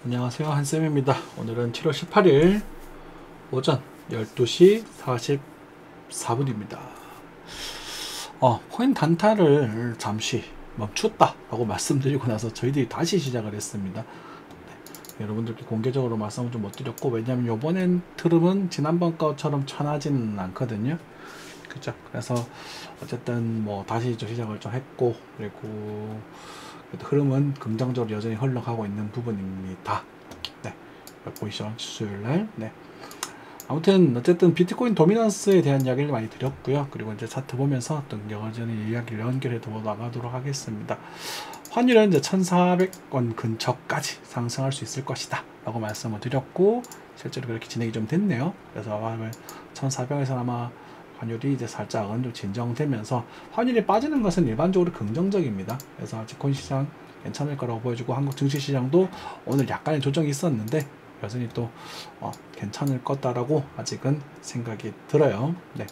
안녕하세요, 한쌤입니다. 오늘은 7월 18일 오전 12시 44분입니다. 코인 단타를 잠시 멈췄다 라고 말씀드리고 나서 저희들이 다시 시작을 했습니다. 여러분들께 공개적으로 말씀을 좀 못 드렸고, 왜냐면 요번엔 트름은 지난번 것처럼 천하지는 않거든요. 그죠? 그래서 어쨌든 뭐 다시 좀 시작을 좀 했고, 그리고 흐름은 긍정적으로 여전히 흘러가고 있는 부분입니다. 네, 보이시죠? 수요일날. 네. 아무튼 어쨌든 비트코인 도미넌스에 대한 이야기를 많이 드렸고요. 그리고 이제 차트 보면서 어떤 여전히 이야기를 연결해 도 나가도록 하겠습니다. 환율은 이제 1,400원 근처까지 상승할 수 있을 것이다 라고 말씀을 드렸고, 실제로 그렇게 진행이 좀 됐네요. 그래서 1,400에서 아마 환율이 이제 살짝은 좀 진정되면서, 환율이 빠지는 것은 일반적으로 긍정적입니다. 그래서 아직 코인 시장 괜찮을 거라고 보여주고, 한국 증시 시장도 오늘 약간의 조정이 있었는데 여전히 또 괜찮을 거다라고 아직은 생각이 들어요. 네.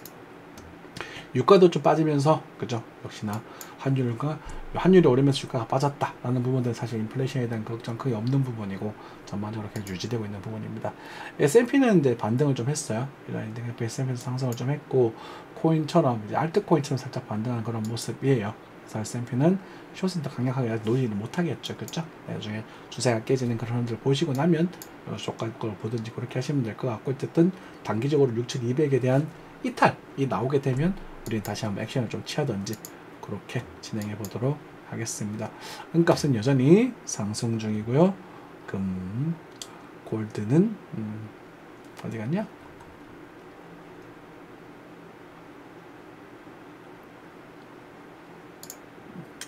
유가도 좀 빠지면서, 그죠? 역시나 환율이 오르면서 유가가 빠졌다라는 부분들은 사실 인플레이션에 대한 걱정 거의 없는 부분이고, 전반적으로 계속 유지되고 있는 부분입니다. S&P는 이제 반등을 좀 했어요. S&P에서 상승을 좀 했고, 코인처럼 이제 알트코인처럼 살짝 반등한 그런 모습이에요. 그래서 S&P는 숏센터 강력하게 노리는 못하겠죠, 그죠? 나중에 주세가 깨지는 그런 흐름들 보시고 나면 쇼갈 걸 보든지 그렇게 하시면 될 것 같고, 어쨌든 단기적으로 6,200에 대한 이탈이 나오게 되면 우리는 다시 한번 액션을 좀 취하든지 그렇게 진행해 보도록 하겠습니다. 은값은 여전히 상승 중이고요. 골드는 어디 갔냐?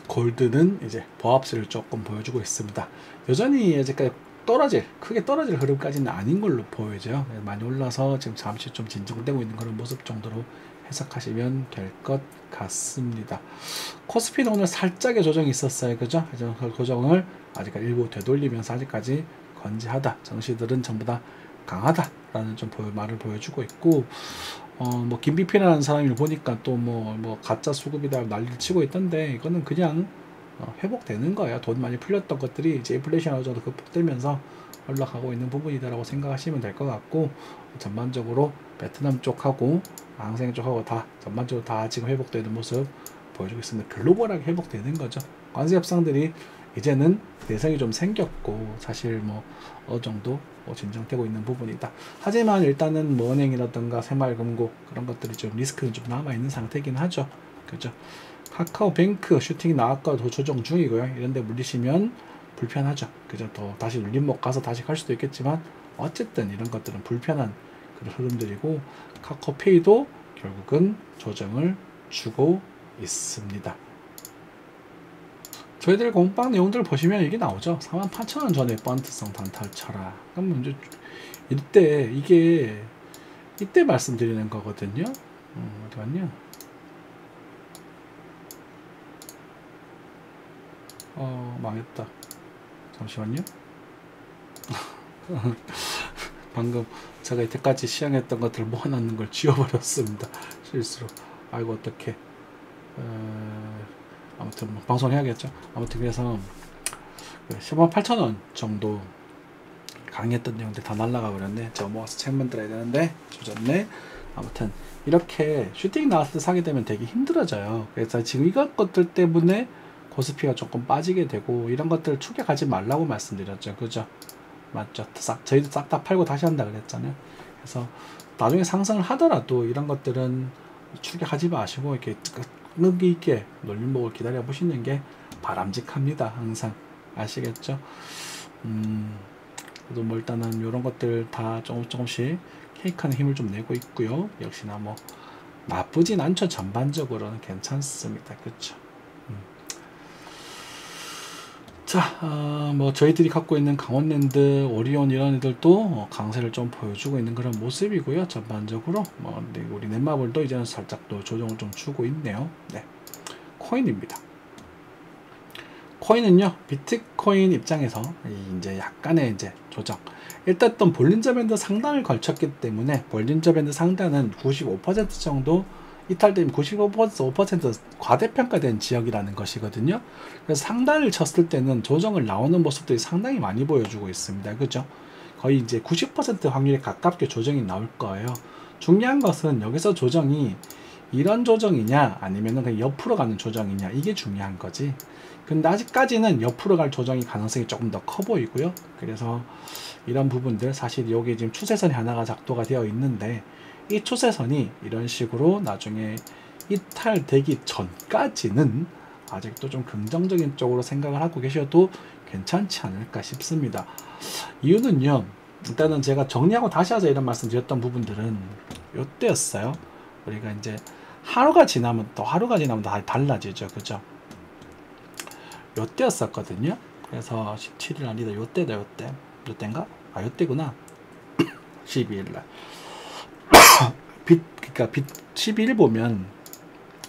골드는 이제 보합세를 조금 보여주고 있습니다. 여전히 이제까지 크게 떨어질 흐름까지는 아닌 걸로 보여져요. 많이 올라서 지금 잠시 좀 진정되고 있는 그런 모습 정도로 해석하시면 될 것 같습니다. 코스피는 오늘 살짝의 조정이 있었어요. 그죠? 그 조정을 아직까지 일부 되돌리면서 아직까지 건재하다. 정시들은 전부 다 강하다라는 좀 말을 보여주고 있고, 뭐 김비피라는 사람을 보니까 또 뭐 가짜 수급이다 난리를 치고 있던데, 이거는 그냥 회복되는 거예요. 돈 많이 풀렸던 것들이 이제 인플레이션 어느 정도 극복되면서 올라가고 있는 부분이다라고 생각하시면 될 것 같고, 전반적으로 베트남 쪽하고 항생 쪽하고 다 전반적으로 다 지금 회복되는 모습 보여주고 있습니다. 글로벌하게 회복되는 거죠. 관세 협상들이 이제는 내성이 좀 생겼고, 사실 뭐 어느 정도 진정되고 있는 부분이다. 하지만 일단은 뭐 은행이라든가 새마을금고 그런 것들이 좀 리스크는 좀 남아 있는 상태이긴 하죠. 그죠? 카카오뱅크 슈팅이 나왔고 조정 중이고요. 이런데 물리시면 불편하죠. 그죠? 또 다시 눌림목 가서 다시 갈 수도 있겠지만, 어쨌든 이런 것들은 불편한 그런 흐름들이고, 카카오페이도 결국은 조정을 주고 있습니다. 저희들 공방 내용들을 보시면 이게 나오죠. 48,000원 전에 번트성 단타를 쳐라. 그럼 이제 이때 말씀드리는 거거든요. 어디 갔냐? 망했다. 잠시만요. 방금 제가 이때까지 시향했던 것들을 모아놨는 걸 지워버렸습니다. 실수로. 아이고, 어떡해. 아무튼 뭐 방송해야겠죠. 아무튼 그래서 108,000원 정도 강의했던 내용들 다 날라가 버렸네. 제가 모아서 책만 들어야 되는데 조졌네. 아무튼 이렇게 슈팅 나왔을 때 사게 되면 되게 힘들어져요. 그래서 지금 이런 것들 때문에 코스피가 조금 빠지게 되고, 이런 것들을 추격하지 말라고 말씀드렸죠. 그죠? 맞죠? 저희도 싹 다 팔고 다시 한다 그랬잖아요. 그래서 나중에 상승을 하더라도 이런 것들은 추격하지 마시고 이렇게 끈기 있게 놀림목을 기다려 보시는 게 바람직합니다. 항상 아시겠죠? 그래도 뭐 일단은 이런 것들 다 조금씩 케이크하는 힘을 좀 내고 있고요. 역시나 뭐 나쁘진 않죠. 전반적으로는 괜찮습니다. 그렇죠? 자, 뭐 저희들이 갖고 있는 강원랜드, 오리온 이런 애들도 강세를 좀 보여주고 있는 그런 모습이고요. 전반적으로 우리 넷마블도 이제는 살짝 또 조정을 좀 주고 있네요. 네, 코인입니다. 코인은요, 비트코인 입장에서 이제 약간의 이제 조정. 일단 또 볼린저 밴드 상단을 걸쳤기 때문에 볼린저 밴드 상단은 95% 정도 이탈되면 95% 과대평가된 지역이라는 것이거든요. 그래서 상단을 쳤을 때는 조정을 나오는 모습들이 상당히 많이 보여주고 있습니다. 그죠? 거의 이제 90% 확률에 가깝게 조정이 나올 거예요. 중요한 것은 여기서 조정이 이런 조정이냐 아니면 그냥 옆으로 가는 조정이냐, 이게 중요한 거지. 근데 아직까지는 옆으로 갈 조정이 가능성이 조금 더 커 보이고요. 그래서 이런 부분들, 사실 여기 지금 추세선이 하나가 작도가 되어 있는데 이 추세선이 이런 식으로 나중에 이탈되기 전까지는 아직도 좀 긍정적인 쪽으로 생각을 하고 계셔도 괜찮지 않을까 싶습니다. 이유는요, 일단은 제가 정리하고 다시 하자 이런 말씀 드렸던 부분들은 요때였어요. 우리가 이제 하루가 지나면 다 달라지죠. 그죠? 요때였었거든요. 그래서 17일 아니다, 요때인가? 아, 요때구나. 12일날. 그러니까 12일 보면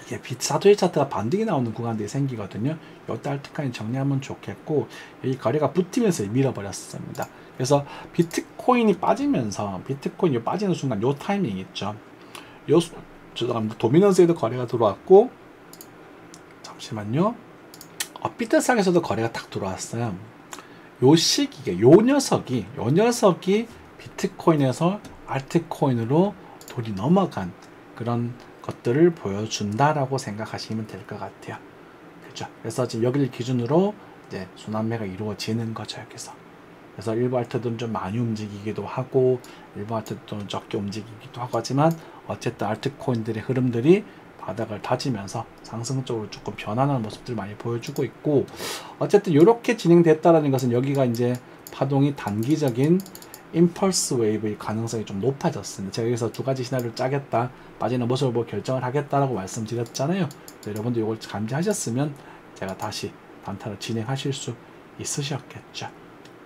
이게 사도일 차트가 반등이 나오는 구간들이 생기거든요. 요때 알트카인 정리하면 좋겠고, 이 거래가 붙으면서 밀어버렸습니다. 그래서 비트코인이 빠지면서, 비트코인이 빠지는 순간 요 타이밍 있죠. 요 도미넌스에도 거래가 들어왔고, 잠시만요. 비트상에서도 거래가 딱 들어왔어요. 요 시기에 요 녀석이 비트코인에서 알트코인으로 돌이 넘어간 그런 것들을 보여준다라고 생각하시면 될 것 같아요. 그죠? 그래서 지금 여기를 기준으로 이제 순환매가 이루어지는 거죠, 여기서. 그래서 일부 알트들은 좀 많이 움직이기도 하고, 일부 알트들은 적게 움직이기도 하고 하지만, 어쨌든 알트코인들의 흐름들이 바닥을 다지면서 상승적으로 조금 변화하는 모습들을 많이 보여주고 있고, 어쨌든 이렇게 진행됐다라는 것은 여기가 이제 파동이 단기적인 임펄스 웨이브의 가능성이 좀 높아졌습니다. 제가 여기서 두 가지 시나리오를 짜겠다, 빠지는 모습을 보고 결정을 하겠다라고 말씀드렸잖아요. 여러분도 이걸 감지하셨으면 제가 다시 단타를 진행하실 수 있으셨겠죠.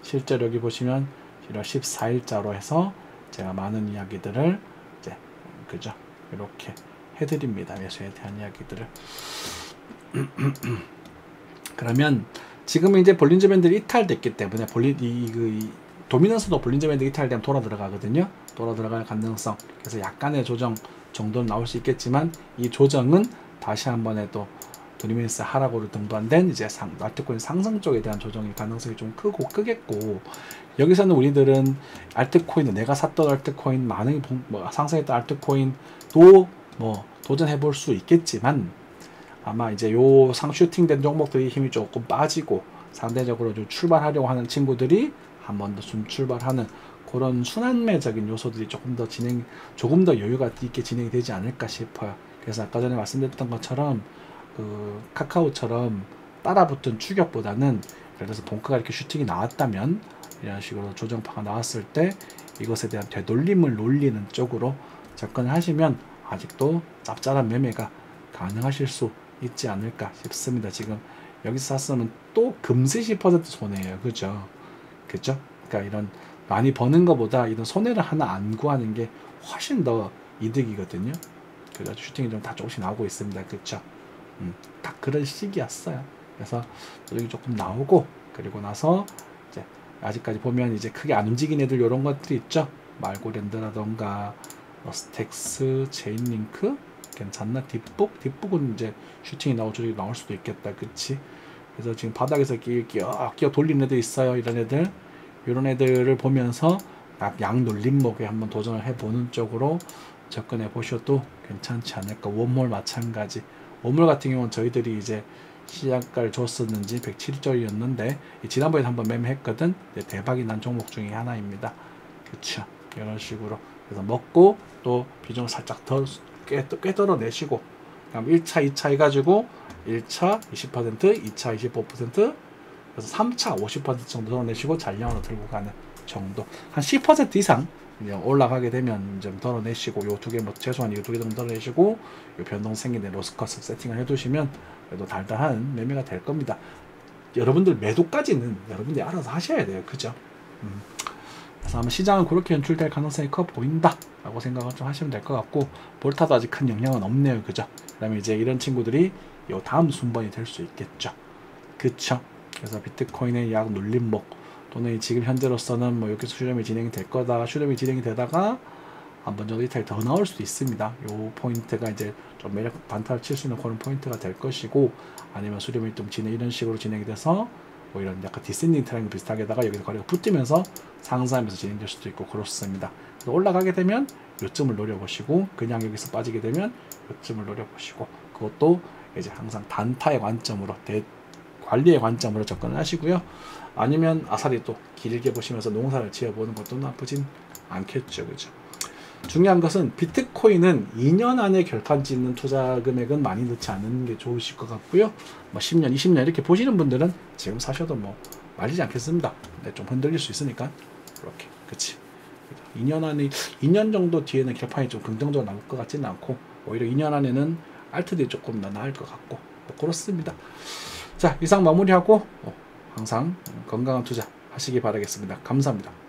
실제로 여기 보시면 1월 14일자로 해서 제가 많은 이야기들을 이제 그죠, 이렇게 해드립니다. 매수에 대한 이야기들을. 그러면 지금 이제 볼린저 밴들이 이탈됐기 때문에 도미넌스도 볼린저 밴드 이탈되면 돌아 들어가거든요. 돌아 들어갈 가능성. 그래서 약간의 조정 정도는 나올 수 있겠지만, 이 조정은 다시 한번에 또 도미넌스 하락으로 등반된 이제 알트코인 상승 쪽에 대한 조정의 가능성이 좀 크겠고, 여기서는 우리들은 알트코인은 내가 샀던 알트코인 많은 상승했던 알트코인도 도전해 볼 수 있겠지만, 아마 이제 요 슈팅된 종목들이 힘이 조금 빠지고 상대적으로 좀 출발하려고 하는 친구들이 한 번 더 출발하는 그런 순환매적인 요소들이 조금 더 여유가 있게 진행이 되지 않을까 싶어요. 그래서 아까 전에 말씀드렸던 것처럼 카카오처럼 따라붙은 추격보다는, 예를 들어서 본가가 이렇게 슈팅이 나왔다면 이런 식으로 조정파가 나왔을 때 이것에 대한 되돌림을 놀리는 쪽으로 접근을 하시면 아직도 짭짤한 매매가 가능하실 수 있지 않을까 싶습니다. 지금 여기서 샀으면 또 금세 10% 손해예요. 그죠? 그러니까 이런 많이 버는 것보다 이런 손해를 하나 안 구하는 게 훨씬 더 이득이거든요. 그래서 슈팅이 좀 다 조금씩 나오고 있습니다. 그렇죠? 딱 그런 시기였어요. 그래서 여기 조금 나오고, 그리고 나서 이제 아직까지 보면 이제 크게 안 움직인 애들 이런 것들이 있죠. 말고랜드라던가 스택스, 체인링크 괜찮나? 뒷북은 이제 슈팅이 조직이 나올 수도 있겠다. 그치? 그래서 지금 바닥에서 끼어 돌리는 애들 있어요. 이런 애들을 보면서 양 놀림목에 한번 도전을 해보는 쪽으로 접근해 보셔도 괜찮지 않을까. 웜홀 마찬가지. 웜홀 같은 경우는 저희들이 이제 시작가를 줬었는지 107절이었는데 지난번에 한번 매매했거든. 대박이 난 종목 중에 하나입니다. 그쵸? 이런 식으로. 그래서 먹고 또 비중을 살짝 꽤 덜어내시고, 그럼 1차, 2차 해가지고 1차 20%, 2차 25%, 그래서 3차 50% 정도 덜어내시고 잔량으로 들고 가는 정도. 한 10% 이상 올라가게 되면 좀 덜어내시고, 요 두 개, 최소한 이 두 개 정도 덜어내시고, 요 변동 생긴 데 로스커스 세팅을 해두시면 그래도 달달한 매매가 될 겁니다. 여러분들 매도까지는 여러분들이 알아서 하셔야 돼요. 그죠? 그래서 아마 시장은 그렇게 연출될 가능성이 커 보인다 라고 생각을 좀 하시면 될 것 같고, 볼타도 아직 큰 영향은 없네요. 그죠? 그 다음에 이제 이런 친구들이 요 다음 순번이 될 수 있겠죠. 그쵸? 그래서 비트코인의 약 눌림목, 또는 지금 현재로서는 여기서 슈렴이 진행이 될 거다, 슈렴이 진행이 되다가 한 번 정도 이탈이 더 나올 수도 있습니다. 요 포인트가 이제 좀 매력 반타를 칠 수 있는 그런 포인트가 될 것이고, 아니면 수렴이 좀 이런 식으로 진행이 돼서 뭐 이런 약간 디센딩 트라이앵글 비슷하게다가 여기서 거래가 붙으면서 상승하면서 진행될 수도 있고 그렇습니다. 올라가게 되면 요점을 노려보시고, 그냥 여기서 빠지게 되면 요점을 노려보시고, 그것도 이제 항상 단타의 관점으로, 관리의 관점으로 접근을 하시고요. 아니면 아사리 또 길게 보시면서 농사를 지어보는 것도 나쁘진 않겠죠. 그죠? 중요한 것은 비트코인은 2년 안에 결판 짓는 투자 금액은 많이 넣지 않는 게 좋으실 것 같고요. 뭐 10년, 20년 이렇게 보시는 분들은 지금 사셔도 뭐 말리지 않겠습니다. 근데 좀 흔들릴 수 있으니까 이렇게, 그치? 2년 안에 2년 정도 뒤에는 결판이 좀 긍정적으로 나올 것 같지는 않고, 오히려 2년 안에는 알트들이 조금 더 나을 것 같고 뭐 그렇습니다. 자, 이상 마무리하고 항상 건강한 투자 하시기 바라겠습니다. 감사합니다.